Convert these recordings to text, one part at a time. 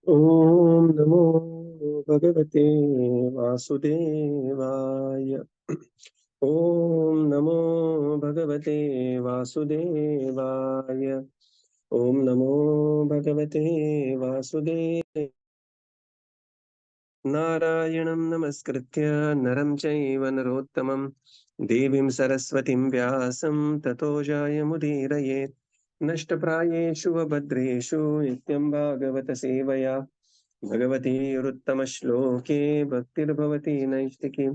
ॐ नमो भगवते वासुदेवाय। ॐ नमो भगवते वासुदेवाय। ॐ नमो भगवते वासुदेवाय। नारायणं नमस्कृत्य नरं चैव नरोत्तमं देवीं सरस्वतीं व्यासं ततो जयमुदीरयेत्। नष्टप्रायेषु वभद्रेषु नित्यं भागवत सेवया भगवतीरुत्तमश्लोके भक्तिर्भवति नैष्टिकी।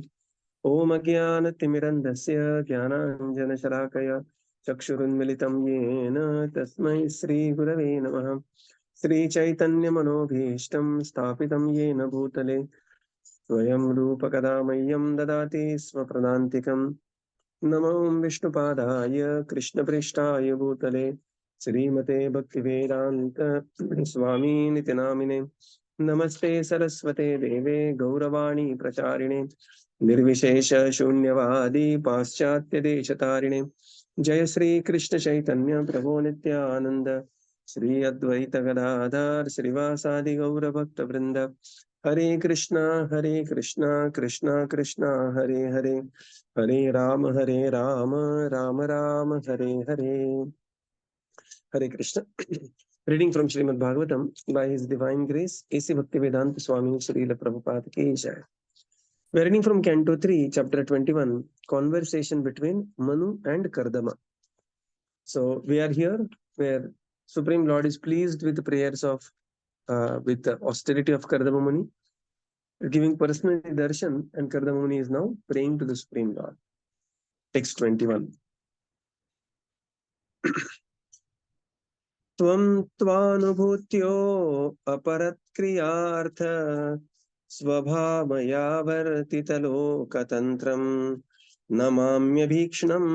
ॐ अज्ञानतिमिरन्धस्य ज्ञानाञ्जनशलाकया चक्षुरुन्मिलितं येन तस्मै श्रीगुरवे नमः। श्रीचैतन्यमनोभीष्टं स्थापितं येन भूतले स्वयं रूपकदा मह्यं ददाति स्वप्रदान्तिकम्। नमो विष्णुपादाय कृष्णप्रेष्ठाय भूतले श्रीमते भक्तिवेदान्त स्वामीनिति नामिने। नमस्ते सरस्वते देवे गौरवाणी प्रचारिणे निर्विशेष शून्यवादी पाश्चात्यदेशतारिणे। जय श्री कृष्ण चैतन्य प्रभो नित्यानंद श्री अद्वैत गदाधर श्रीवासादि गौर भक्त वृंद। हरे कृष्णा कृष्णा कृष्णा हरे हरे, हरे Ram Ram Ram Hare Hare. Hare Krishna. Reading from Srimad Bhagavatam by His Divine Grace, A.C. Bhaktivedanta Swami Srila Prabhupada Ki Jai. We are reading from Canto 3, Chapter 21, Conversation between Manu and Kardama. So we are here where Supreme Lord is pleased with the prayers of, with the austerity of Kardama Muni, giving personal darshan, and Kardama Muni is now praying to the Supreme Lord. Text 21. त्वं त्वानुभूत्यो अपरत्क्रियार्थ स्वभावया वर्तितलोकतन्त्रं नमाम्यभीक्ष्णं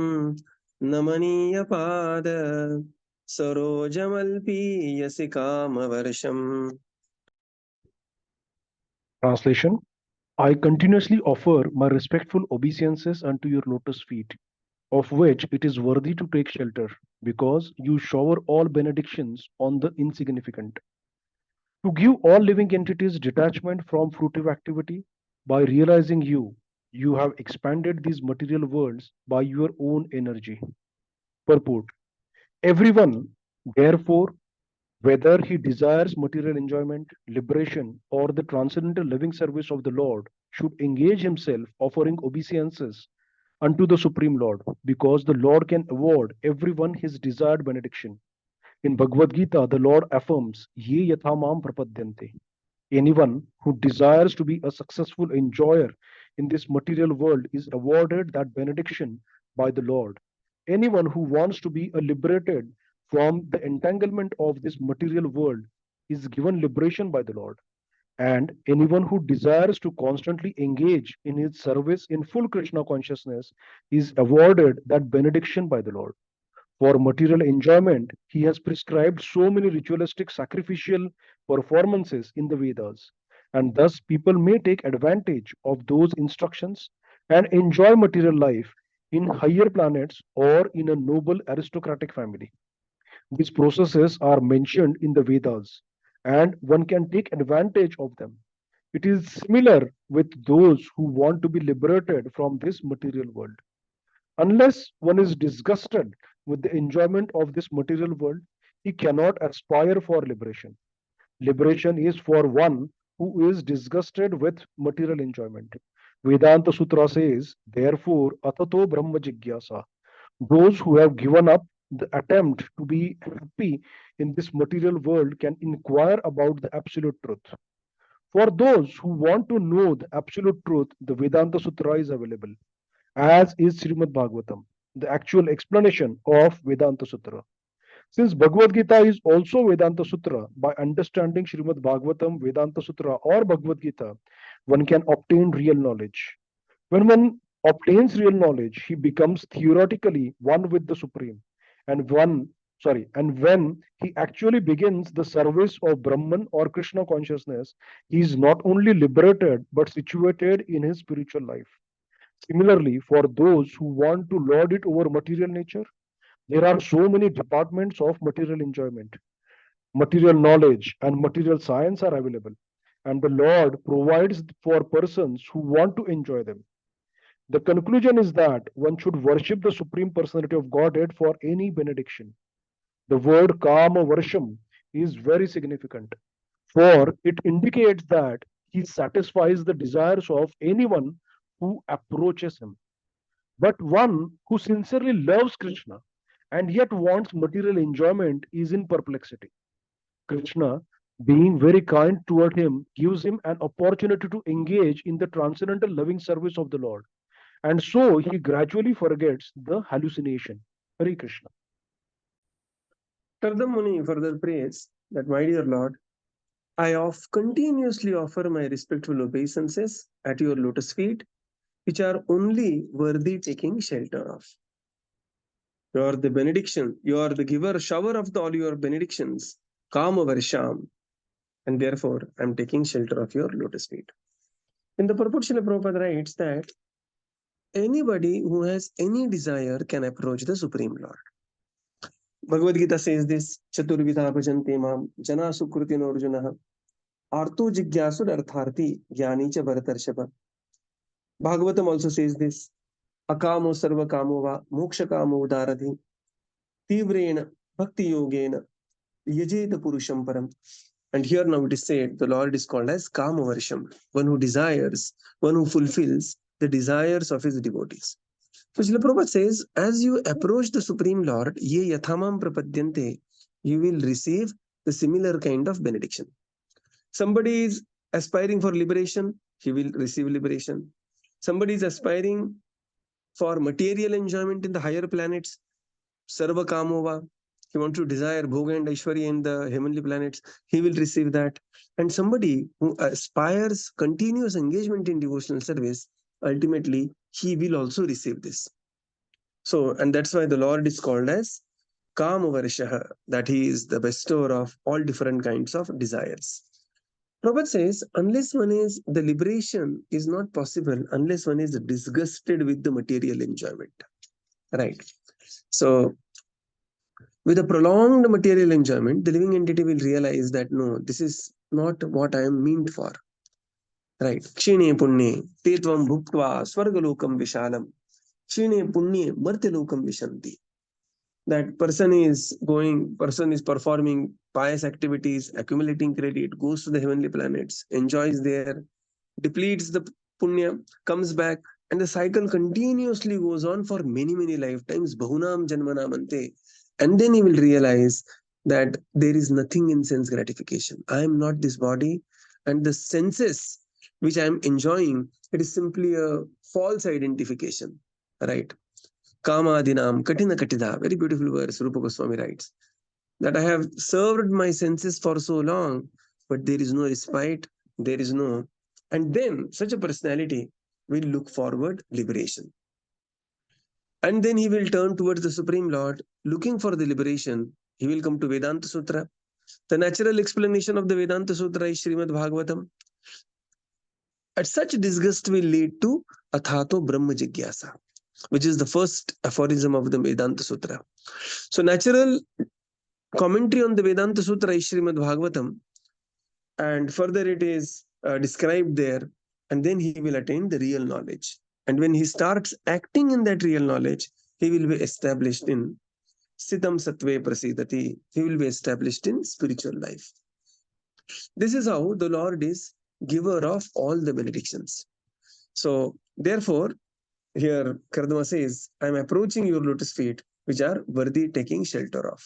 नमनीयपाद सरोजमल्पीयसि कामवर्षम्. Translation: I continuously offer my respectful obeisances unto your lotus feet, of which it is worthy to take shelter, because you shower all benedictions on the insignificant. To give all living entities detachment from fruitive activity, by realizing you have expanded these material worlds by your own energy. Purport: Everyone, therefore, whether he desires material enjoyment, liberation, or the transcendental living service of the Lord, should engage himself offering obeisances unto the Supreme Lord, because the Lord can award everyone his desired benediction. In Bhagavad Gita, the Lord affirms, Ye yathamam prapadyante. Anyone who desires to be a successful enjoyer in this material world is awarded that benediction by the Lord. Anyone who wants to be a liberated from the entanglement of this material world is given liberation by the Lord. And anyone who desires to constantly engage in his service in full Krishna consciousness is awarded that benediction by the Lord. For material enjoyment, he has prescribed so many ritualistic sacrificial performances in the Vedas, and thus people may take advantage of those instructions and enjoy material life in higher planets or in a noble aristocratic family. These processes are mentioned in the Vedas, and one can take advantage of them. It is similar with those who want to be liberated from this material world. Unless one is disgusted with the enjoyment of this material world, he cannot aspire for liberation. Liberation is for one who is disgusted with material enjoyment. Vedanta Sutra says, therefore, atato brahma jigyasa. Those who have given up the attempt to be happy in this material world can inquire about the absolute truth. For those who want to know the absolute truth, the Vedanta Sutra is available, as is Srimad Bhagavatam, the actual explanation of Vedanta Sutra. Since Bhagavad Gita is also Vedanta Sutra, by understanding Srimad Bhagavatam, Vedanta Sutra, or Bhagavad Gita, one can obtain real knowledge. When one obtains real knowledge, he becomes theoretically one with the Supreme. And and when he actually begins the service of Brahman or Krishna consciousness, he is not only liberated but situated in his spiritual life. Similarly, for those who want to lord it over material nature, there are so many departments of material enjoyment. material knowledge, and material science are available, and the Lord provides for persons who want to enjoy them. The conclusion is that one should worship the Supreme Personality of Godhead for any benediction. The word Kama Varsham is very significant, for it indicates that he satisfies the desires of anyone who approaches him. But one who sincerely loves Krishna and yet wants material enjoyment is in perplexity. Krishna, being very kind toward him, gives him an opportunity to engage in the transcendental loving service of the Lord. And so he gradually forgets the hallucination. Hare Krishna. Kardam Muni further prays that, my dear Lord, I continuously offer my respectful obeisances at your lotus feet, which are only worthy taking shelter of. You are the benediction, you are the giver, shower of all your benedictions, Kama Varsham, and therefore I am taking shelter of your lotus feet. In the purport, Srila Prabhupada writes that anybody who has any desire can approach the Supreme Lord. Bhagavad Gita says this, Chaturvidha bhajante mam, jana sukrutin arjuna, arto jigyasur artharthi, jnani cha bharatarshava. Bhagavatam also says this, akamo sarva kamo va, moksha kamo udaradhi, tivrena bhakti yogena, yajeta purusham param. And here now it is said, the Lord is called as Kama Varsham, one who desires, one who fulfills the desires of his devotees. So Srila Prabhupada says, as you approach the Supreme Lord, ye yathamam prapadyante, you will receive the similar kind of benediction. Somebody is aspiring for liberation, he will receive liberation. Somebody is aspiring for material enjoyment in the higher planets, sarva kamova, he wants to desire bhoga and aishwarya in the heavenly planets, he will receive that. And somebody who aspires continuous engagement in devotional service, ultimately he will also receive this. So, and that's why the Lord is called as Kama Varshaha, that he is the bestower of all different kinds of desires. Prabhupada says, unless one is, the liberation is not possible unless one is disgusted with the material enjoyment. Right. So, with a prolonged material enjoyment, the living entity will realize that no, this is not what I am meant for. Right. Kshine punye, tetvam bhuktva, swargalokam vishalam. Kshine punye, martyalokam vishanti. That person is performing pious activities, accumulating credit, goes to the heavenly planets, enjoys there, depletes the punya, comes back, and the cycle continuously goes on for many, many lifetimes. Bahunam janmanamante. And then he will realize that there is nothing in sense gratification. I am not this body, and the senses which I am enjoying, it is simply a false identification. Right? Kamadinam katina katida. Very beautiful verse, Rupa Goswami writes. That I have served my senses for so long, but there is no respite, there is no. And then such a personality will look forward liberation. And then he will turn towards the Supreme Lord, looking for the liberation. He will come to Vedanta Sutra. The natural explanation of the Vedanta Sutra is Srimad Bhagavatam. At such disgust will lead to Athato Brahma Jigyasa, which is the first aphorism of the Vedanta Sutra. So natural commentary on the Vedanta Sutra is Srimad Bhagavatam, and further it is described there, and then he will attain the real knowledge. And when he starts acting in that real knowledge, he will be established in Sitam Sattve Prasidati. He will be established in spiritual life. This is how the Lord is giver of all the benedictions. So, therefore, here Kardama says, I am approaching your lotus feet, which are worthy taking shelter of.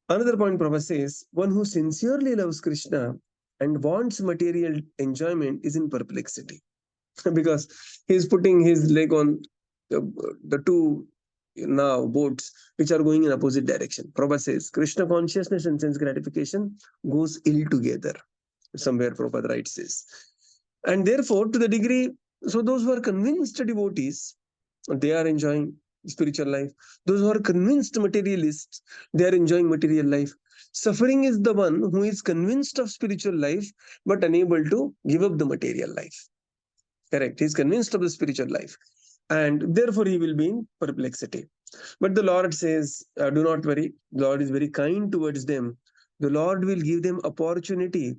Another point Prabhupada says, one who sincerely loves Krishna and wants material enjoyment is in perplexity. Because he is putting his leg on the two now boats which are going in opposite direction. Prabhupada says, Krishna consciousness and sense gratification goes ill together. Somewhere Prabhupada writes this. And therefore, to the degree, so those who are convinced devotees, they are enjoying spiritual life. Those who are convinced materialists, they are enjoying material life. Suffering is the one who is convinced of spiritual life but unable to give up the material life. Correct. He is convinced of the spiritual life, and therefore he will be in perplexity. But the Lord says, do not worry. The Lord is very kind towards them the Lord will give them opportunity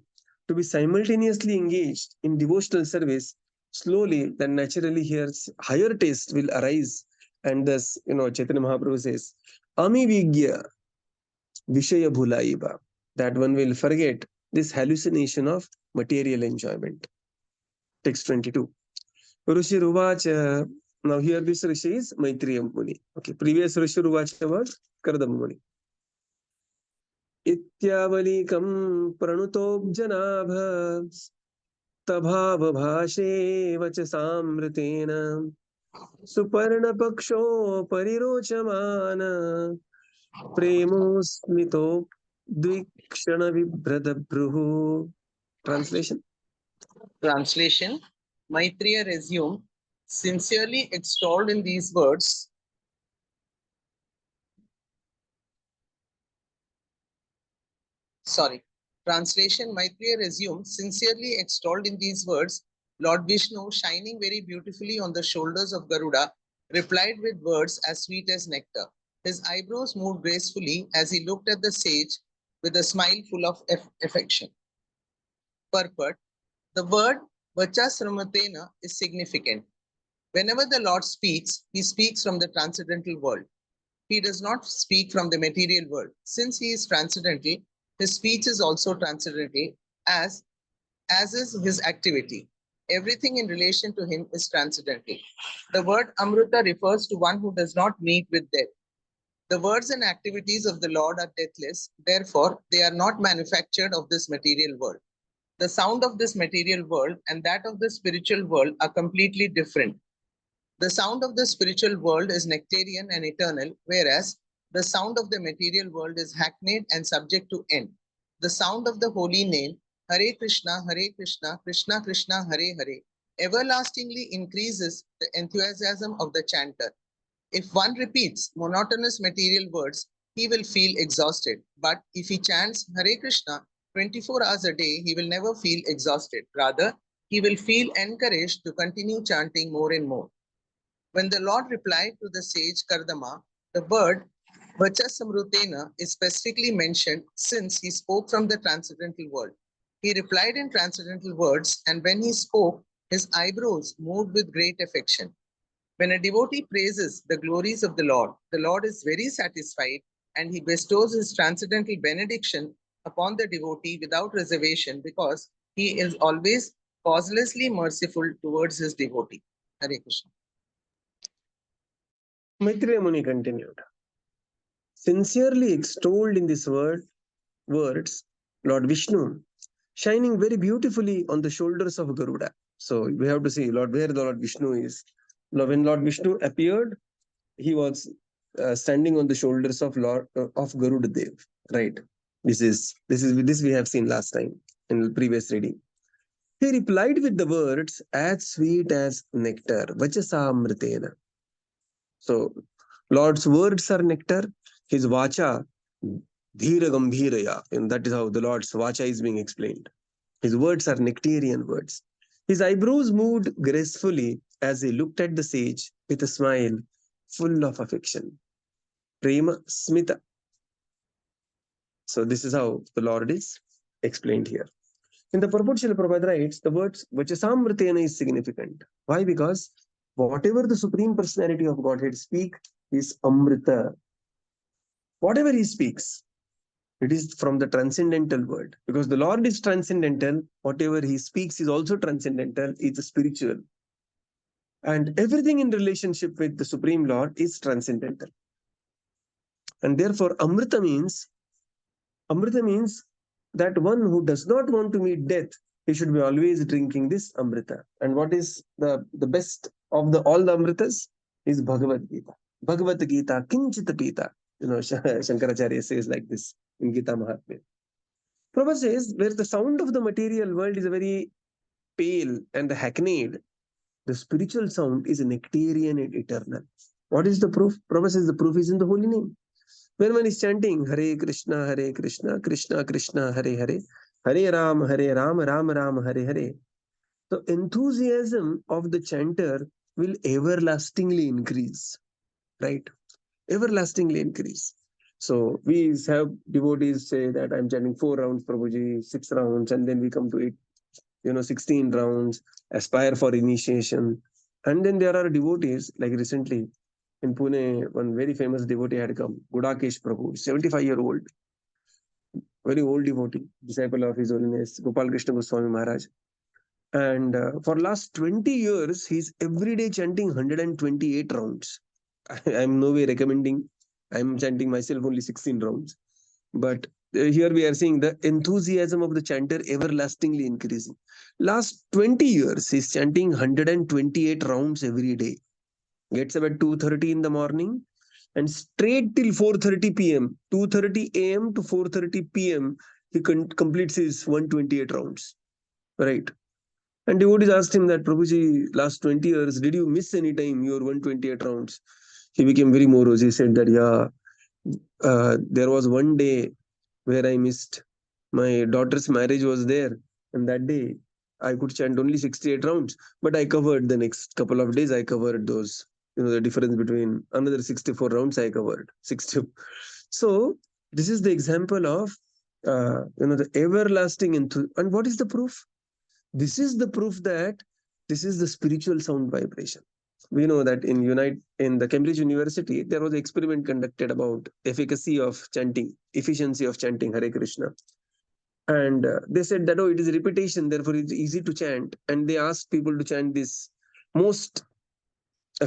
to be simultaneously engaged in devotional service. Slowly, then naturally here higher taste will arise. And thus, Chaitanya Mahaprabhu says, Ami Vigya Vishaya Bhulaiba, that one will forget this hallucination of material enjoyment. Text 22. Rishi Ruvacha. Now here this Rishi is Maitreya Muni. Okay, previous Rishi Ruvacha was Kardama Muni. इत्यावलीकं प्रणुतोऽब्जनाभ तभावभाषे वचसामृतेन सुपर्णपक्षोपरिरोचमान प्रेमोस्मितो द्विक्षणविभ्रदभ्रुः. Translation. Maitreya resumed, sincerely extolled in these words. Translation, Maitreya resumed, sincerely extolled in these words, Lord Vishnu, shining very beautifully on the shoulders of Garuda, replied with words as sweet as nectar. His eyebrows moved gracefully as he looked at the sage with a smile full of affection. Purport. The word Vachasramatena is significant. Whenever the Lord speaks, he speaks from the transcendental world. He does not speak from the material world. Since he is transcendental, his speech is also transcendental, as is his activity. Everything in relation to him is transcendental. The word Amrita refers to one who does not meet with death. The words and activities of the Lord are deathless, therefore they are not manufactured of this material world. The sound of this material world and that of the spiritual world are completely different. The sound of the spiritual world is nectarian and eternal, whereas the sound of the material world is hackneyed and subject to end. The sound of the holy name, Hare Krishna, Krishna Krishna, Hare Hare, everlastingly increases the enthusiasm of the chanter. If one repeats monotonous material words, he will feel exhausted. But if he chants Hare Krishna 24 hours a day, he will never feel exhausted. Rather, he will feel encouraged to continue chanting more and more. When the Lord replied to the sage Kardama, the word Vachasamrutena is specifically mentioned since he spoke from the transcendental world. He replied in transcendental words, and when he spoke, his eyebrows moved with great affection. When a devotee praises the glories of the Lord is very satisfied and he bestows his transcendental benediction upon the devotee without reservation because he is always causelessly merciful towards his devotee. Hare Krishna. Maitreya Muni continued. Sincerely extolled in this words, Lord Vishnu, shining very beautifully on the shoulders of Garuda. So we have to see where the Lord Vishnu is. When Lord Vishnu appeared, he was standing on the shoulders of Garuda Dev. Right. This we have seen last time in the previous reading. He replied with the words as sweet as nectar, Vachasamritena. So Lord's words are nectar. His vacha, dhira gambhiraya, and that is how the Lord's vacha is being explained. His words are nectarian words. His eyebrows moved gracefully as he looked at the sage with a smile full of affection. Prema smita. So this is how the Lord is explained here. In the purport, Srila Prabhupada writes, the words Vachasamritena is significant. Why? Because whatever the Supreme Personality of Godhead speak is Amrita. Whatever he speaks, it is from the transcendental world. Because the Lord is transcendental, whatever he speaks is also transcendental, it's spiritual. And everything in relationship with the Supreme Lord is transcendental. And therefore, Amrita means that one who does not want to meet death, he should be always drinking this Amrita. And what is the best of all the Amritas is Bhagavad Gita. Bhagavad Gita, Kinchita Pita. Shankaracharya says like this in Gita Mahatmya. Prabhupada says, where the sound of the material world is very pale and hackneyed, the spiritual sound is nectarian and eternal. What is the proof? Prabhupada says the proof is in the holy name. When one is chanting Hare Krishna, Krishna Krishna, Hare Hare, Hare Ram, Ram Ram, Hare Hare, the enthusiasm of the chanter will everlastingly increase. Right? Everlastingly increase. So we have devotees say that I'm chanting 4 rounds, Prabhuji, 6 rounds, and then we come to it, 16 rounds, aspire for initiation. And then there are devotees, like recently in Pune, one very famous devotee had come, Gudakesh Prabhu, 75-year-old, very old devotee, disciple of His Holiness Gopal Krishna Goswami Maharaj. And for last 20 years, he's every day chanting 128 rounds. I'm no way recommending. I'm chanting myself only 16 rounds. But here we are seeing the enthusiasm of the chanter everlastingly increasing. Last 20 years, he's chanting 128 rounds every day. Gets up at 2:30 in the morning and straight till 4:30 p.m. 2:30 a.m. to 4:30 p.m. he completes his 128 rounds. Right. And devotees asked him that, Prabhuji, last 20 years, did you miss any time your 128 rounds? He became very morose. He said that, there was one day where I missed. My daughter's marriage was there. And that day, I could chant only 68 rounds. But I covered the next couple of days, I covered those. The difference between another 64 rounds I covered. 60. So, this is the example of, the everlasting enthusiasm. And what is the proof? This is the proof that this is the spiritual sound vibration. We know that in the Cambridge University, there was an experiment conducted about efficacy of chanting, efficiency of chanting Hare Krishna. And they said that, it is repetition, therefore it's easy to chant. And they asked people to chant this most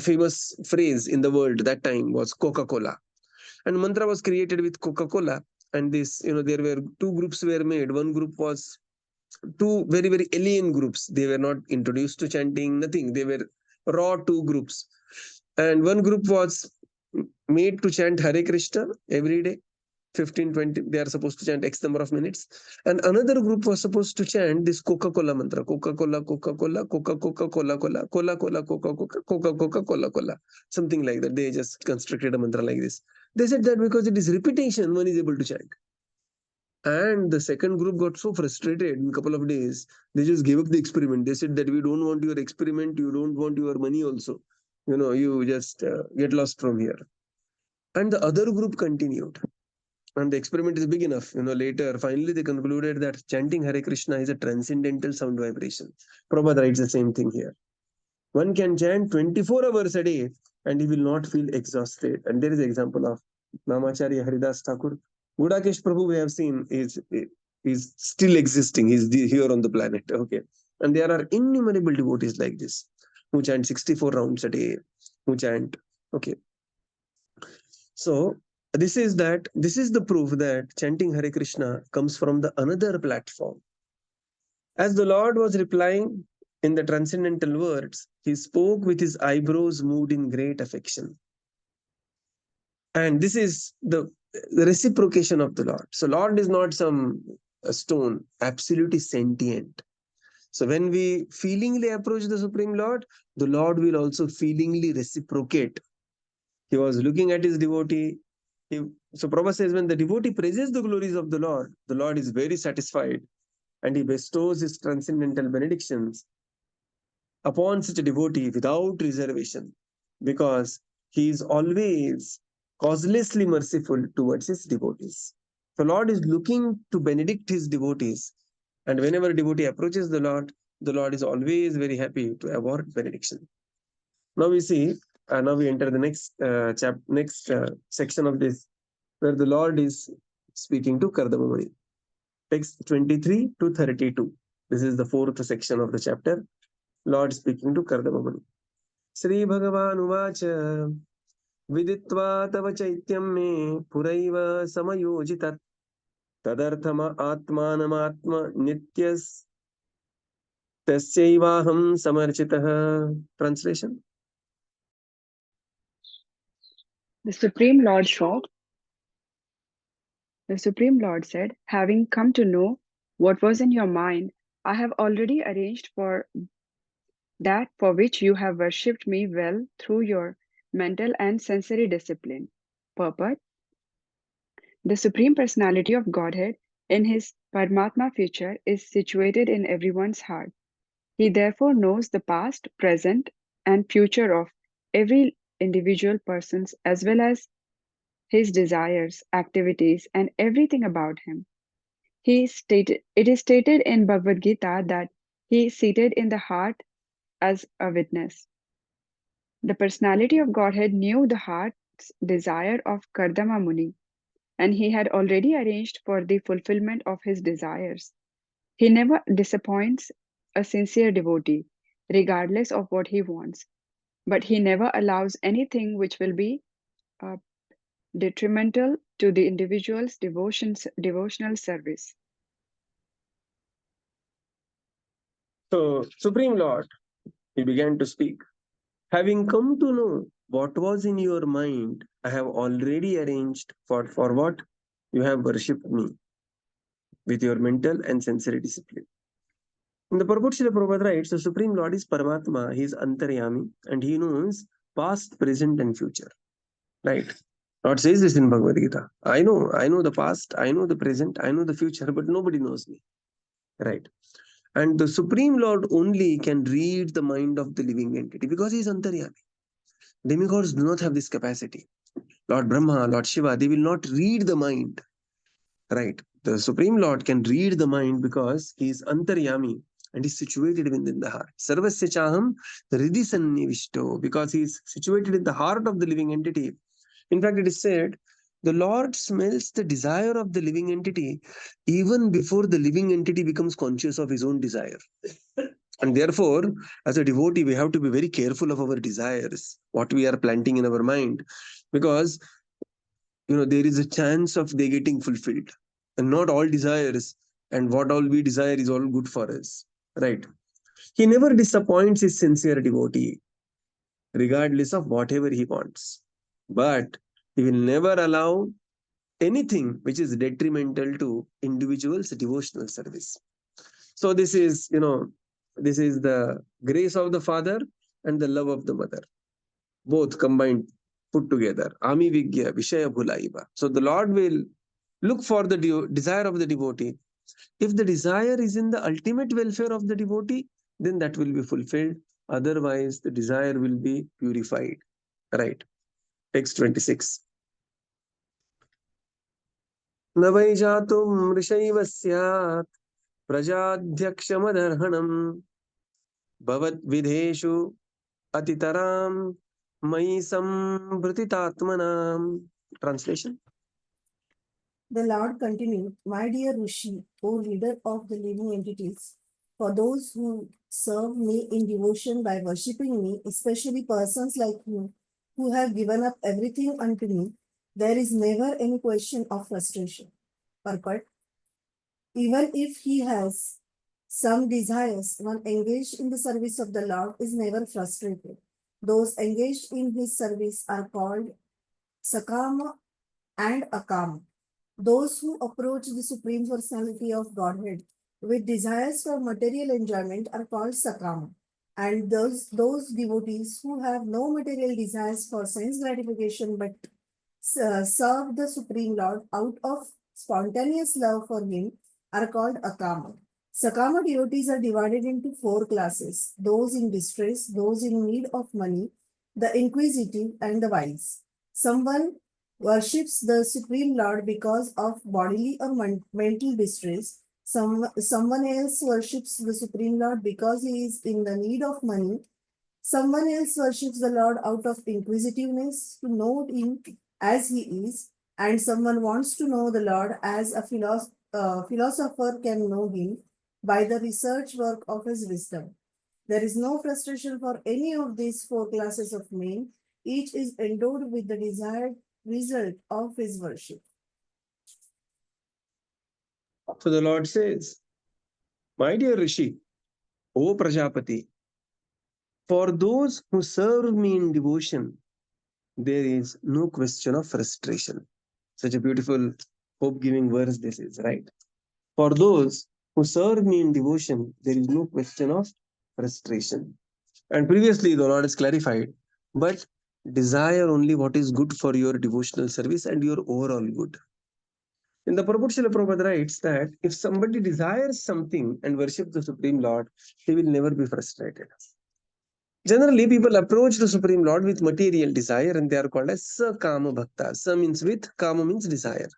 famous phrase in the world that time was Coca-Cola. And mantra was created with Coca-Cola. And this, there were two groups were made. One group was two very, very alien groups. They were not introduced to chanting, nothing. They were raw two groups. And one group was made to chant Hare Krishna every day, 15, 20. They are supposed to chant X number of minutes. And another group was supposed to chant this Coca-Cola mantra. Coca-Cola, Coca-Cola, Coca-Cola, Cola-Cola, Cola-Cola, Coca-Cola, Coca-Cola, Cola-Cola. Something like that. They just constructed a mantra like this. They said that because it is repetition, one is able to chant. And the second group got so frustrated in a couple of days, they just gave up the experiment. They said that we don't want your experiment, you don't want your money also. You just get lost from here. And the other group continued. And the experiment is big enough. Later, finally, they concluded that chanting Hare Krishna is a transcendental sound vibration. Prabhupada writes the same thing here. One can chant 24 hours a day and he will not feel exhausted. And there is an example of Namacharya Haridas Thakur. Gudakesh Prabhu, we have seen, is still existing. He's here on the planet. Okay. And there are innumerable devotees like this who chant 64 rounds a day, who chant. Okay. So this is the proof that chanting Hare Krishna comes from the another platform. As the Lord was replying in the transcendental words, he spoke with his eyebrows moved in great affection. And this is the reciprocation of the Lord. So Lord is not some stone, absolutely sentient. So when we feelingly approach the Supreme Lord, the Lord will also feelingly reciprocate. He was looking at his devotee. So Prabhupada says, when the devotee praises the glories of the Lord is very satisfied and he bestows his transcendental benedictions upon such a devotee without reservation, because he is always causelessly merciful towards his devotees. The Lord is looking to benedict his devotees, and whenever a devotee approaches the Lord is always very happy to award benediction. Now we see, now we enter the next section of this, where the Lord is speaking to Kardama Muni. Text 23 to 32. This is the fourth section of the chapter. Lord speaking to Kardama Muni. Sri Bhagavan Uvacha Viditva Tava Chaityam Me Puraiva Samayojitat Tadarthama Atmanamatma Nityas Tasyaivaham Samarchitah. Translation. The Supreme Lord said, having come to know what was in your mind, I have already arranged for that for which you have worshipped me well through your mental and sensory discipline. Purport. The Supreme Personality of Godhead in his Paramatma feature is situated in everyone's heart. He therefore knows the past, present, and future of every individual person as well as his desires, activities, and everything about him. It is stated in Bhagavad Gita that he is seated in the heart as a witness. The personality of Godhead knew the heart's desire of Kardama Muni, and he had already arranged for the fulfillment of his desires. He never disappoints a sincere devotee, regardless of what he wants, but he never allows anything which will be uh, detrimental to the individual's devotional service. So, Supreme Lord, he began to speak. Having come to know what was in your mind, I have already arranged for what you have worshipped me with your mental and sensory discipline. In the purport, Srila Prabhupada writes, the Supreme Lord is Paramatma, he is Antaryami, and he knows past, present, and future. Right? Lord says this in Bhagavad Gita. I know the past, I know the present, I know the future, but nobody knows me. Right? And the Supreme Lord only can read the mind of the living entity because he is Antaryami. Demigods do not have this capacity. Lord Brahma, Lord Shiva, they will not read the mind. Right? The Supreme Lord can read the mind because he is Antaryami and is situated within the heart. Sarvasya chaham hridi sannivishto, because he is situated in the heart of the living entity. In fact, it is said, the Lord smells the desire of the living entity even before the living entity becomes conscious of his own desire. And therefore, as a devotee, we have to be very careful of our desires, what we are planting in our mind, because there is a chance of they getting fulfilled. And not all desires and what all we desire is all good for us. Right? He never disappoints his sincere devotee, regardless of whatever he wants. But he will never allow anything which is detrimental to individuals' devotional service. So this is the grace of the father and the love of the mother, both combined, put together. Ami Vigya Vishaya Bhulaiva. So the Lord will look for the desire of the devotee. If the desire is in the ultimate welfare of the devotee, then that will be fulfilled. Otherwise, the desire will be purified. Right. Text 26. न वै जातुं ऋषैव स्यात् प्रजाध्यक्षमदर्हणम् भवद्विधेषु अतितरां मयि संभृतितात्मनाम्. Translation. The Lord continued, My dear Rishi, O leader of the living entities, for those who serve me in devotion by worshipping me, especially persons like you, who have given up everything unto me, there is never any question of frustration. Purport. Even if he has some desires, one engaged in the service of the Lord is never frustrated. Those engaged in his service are called Sakama and Akama. Those who approach the Supreme Personality of Godhead with desires for material enjoyment are called Sakama. And those devotees who have no material desires for sense gratification but serve the Supreme Lord out of spontaneous love for him are called Akama. Sakama devotees are divided into 4 classes: those in distress, those in need of money, the inquisitive, and the wise. Someone worships the Supreme Lord because of bodily or mental distress. Someone else worships the Supreme Lord because he is in the need of money. Someone else worships the Lord out of inquisitiveness to know him as he is, and someone wants to know the Lord as a philosopher can know him by the research work of his wisdom. There is no frustration for any of these 4 classes of men. Each is endowed with the desired result of his worship. So the Lord says, My dear Rishi, O Prajapati, for those who serve me in devotion, there is no question of frustration. Such a beautiful, hope-giving verse this is, right? For those who serve me in devotion, there is no question of frustration. And previously, the Lord has clarified, but desire only what is good for your devotional service and your overall good. In the Prabhupada Srila Prabhupada writes that if somebody desires something and worships the Supreme Lord, he will never be frustrated. Generally, people approach the Supreme Lord with material desire and they are called as Sakama Bhakta. Sa means with, Kama means desire.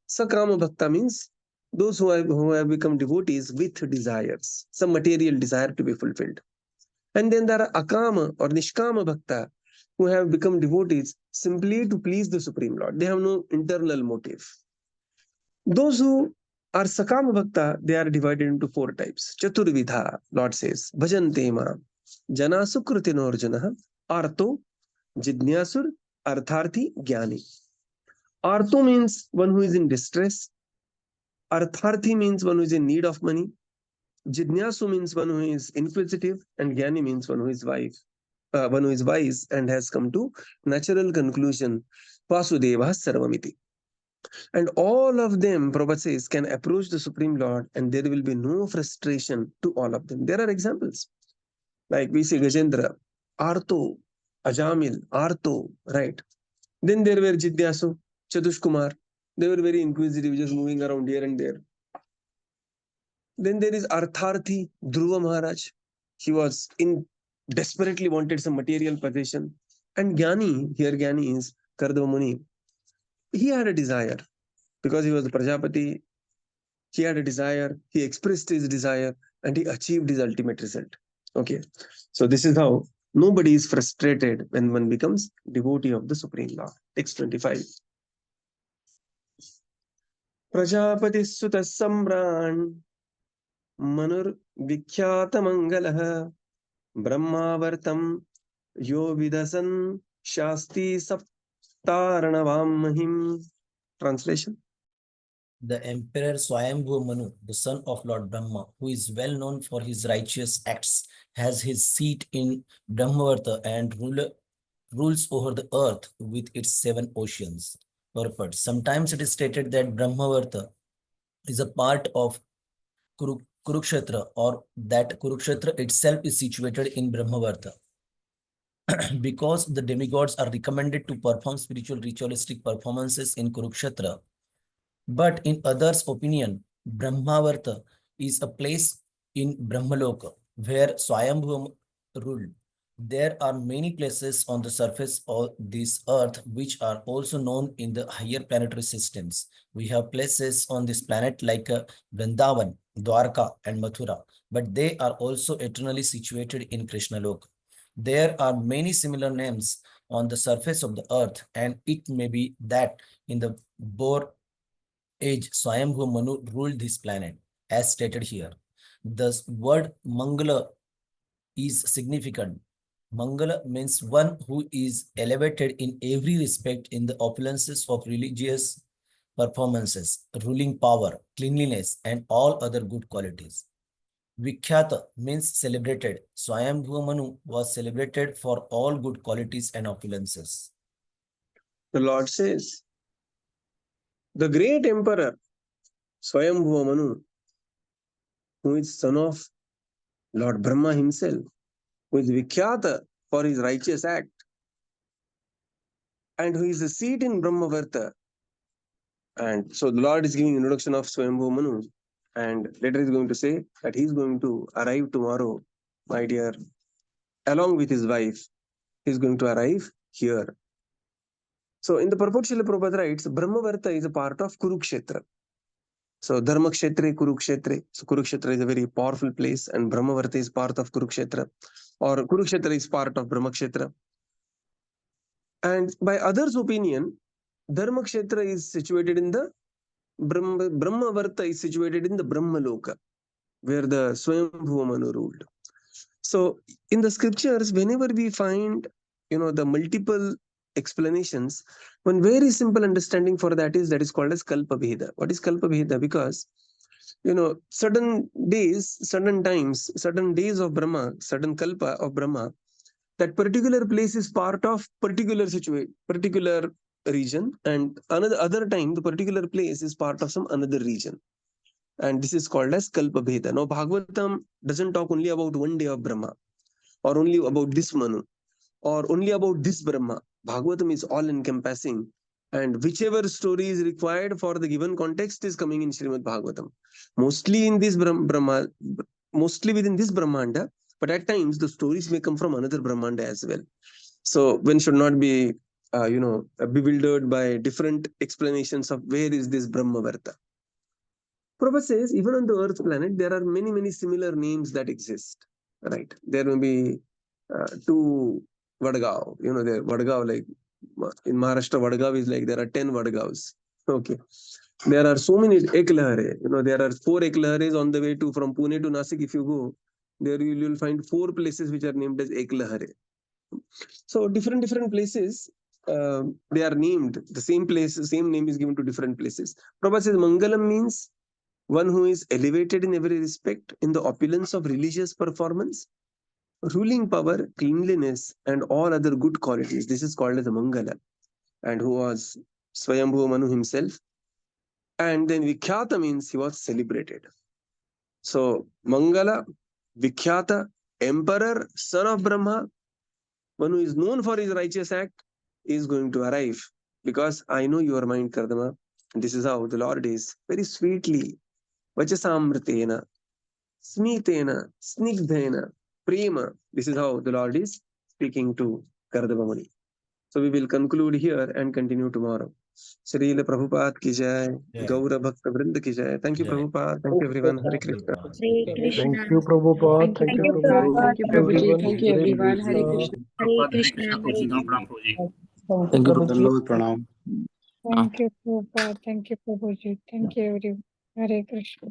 Sakama Bhakta means those who have become devotees with desires, some material desire to be fulfilled. And then there are Akama or Nishkama Bhakta who have become devotees simply to please the Supreme Lord. They have no internal motive. Those who are Sakama Bhakta, they are divided into 4 types. Chaturvidha, Lord says, Bhajante Ma, Jana Sukritino Arjuna, Arto, Jidnyasur, Artharthi, Jnani. Arto means one who is in distress. Artharthi means one who is in need of money. Jidnyasu means one who is inquisitive, and Jnani means one who is wise and has come to natural conclusion. Vasudeva Sarvamiti. And all of them, Prabhupada says, can approach the Supreme Lord and there will be no frustration to all of them. There are examples. Like we see Gajendra, Arto, Ajamil, Arto, right? Then there were Jidnyasu, Chatush Kumar. They were very inquisitive, just moving around here and there. Then there is Artharthi, Dhruva Maharaj. He was desperately wanted some material possession. And Jnani, here Jnani is Kardava Muni. He had a desire because he was the Prajapati. He had a desire, he expressed his desire, and he achieved his ultimate result. Okay, so this is how nobody is frustrated when one becomes devotee of the Supreme Lord. Text 25. Prajapati Sutta Samran Manur Vikhyata Mangalaha Brahmavartam Yo Vidasan Shasti Saptaranavam Mahim. Translation. The Emperor Swayambhu Manu, the son of Lord Brahma, who is well known for his righteous acts, has his seat in Brahmavarta and rules over the earth with its 7 oceans. Purport. Sometimes it is stated that Brahmavarta is a part of Kurukshetra, or that Kurukshetra itself is situated in Brahmavarta. Because the demigods are recommended to perform spiritual ritualistic performances in Kurukshetra. But in others' opinion, Brahmavarta is a place in Brahmaloka where Swayambhu ruled. There are many places on the surface of this earth which are also known in the higher planetary systems. We have places on this planet like Vrindavan, Dwarka, and Mathura, but they are also eternally situated in Krishnaloka. There are many similar names on the surface of the earth, and it may be that in the Bohr age, Swayambhu Manu ruled this planet, as stated here. The word Mangala is significant. Mangala means one who is elevated in every respect in the opulences of religious performances, ruling power, cleanliness, and all other good qualities. Vikhyata means celebrated. Swayambhu Manu was celebrated for all good qualities and opulences. The Lord says, the great emperor, Swayambhuva Manu, who is son of Lord Brahma himself, who is Vikhyata for his righteous act, and who is a seat in Brahmavarta. And so the Lord is giving introduction of Swayambhuva Manu, and later is going to say that he is going to arrive tomorrow, my dear, along with his wife. He is going to arrive here. So in the purport, Srila Prabhupada writes, Brahmavarta is a part of Kurukshetra. So Dharmakshetra, Kurukshetra. So Kurukshetra is a very powerful place, and Brahmavarta is part of Kurukshetra, or Kurukshetra is part of Brahmakshetra. And by others' opinion, Dharmakshetra is situated in the Brahmavarta is situated in the Brahmaloka, where the Swayambhuva Manu ruled. So in the scriptures, whenever we find, the multiple explanations, one very simple understanding for that is called as Kalpa Bheda. What is Kalpa Bheda? Because, certain days, certain times, certain days of Brahma, certain Kalpa of Brahma, that particular place is part of particular region, and other time, the particular place is part of some another region. And this is called as Kalpa Bheda. Now, Bhagavatam doesn't talk only about one day of Brahma, or only about this Manu, or only about this Brahma. Bhagavatam is all encompassing, and whichever story is required for the given context is coming in Srimad Bhagavatam. Mostly in this mostly within this Brahmanda, but at times the stories may come from another Brahmanda as well. So one should not be, bewildered by different explanations of where is this Brahmavarta. Prabhupada says, even on the Earth planet, there are many, many similar names that exist, right? There may be two Vadgaon, there Vadgaon, like in Maharashtra, Vadgaon is like there are 10 Vadgaons. Okay. There are so many Eklahare, there are 4 Eklahares on the way to from Pune to Nasik. If you go, there you will find 4 places which are named as Eklahare. So different places, they are named, the same place, the same name is given to different places. Prabhupada says Mangalam means one who is elevated in every respect in the opulence of religious performance, ruling power, cleanliness, and all other good qualities. This is called as a Mangala, and who was Swayambhuva Manu himself. And then Vikhyata means he was celebrated. So Mangala, Vikhyata, emperor, son of Brahma, one who is known for his righteous act, is going to arrive, because I know your mind, Kardama. And this is how the Lord is very sweetly, Vachasamritena, Smitena, Snigdhena, Prema. This is how the Lord is speaking to Kardama Muni. So we will conclude here and continue tomorrow. Srila Prabhupada ki jai, Jai. Gaura Bhakta Vrinda ki jai. Thank you, Jai. Prabhupada. Thank you, everyone. Hare Krishna. Hare Krishna. Thank you, Prabhupada. Thank you, Prabhupada. Thank you, Prabhuji. Thank you, everyone. Hare Krishna. Hare Krishna. Hare Krishna. Thank you, Prabhuji. Thank you, Prabhupada. Thank you, Prabhuji. Thank you, everyone. Hare Krishna.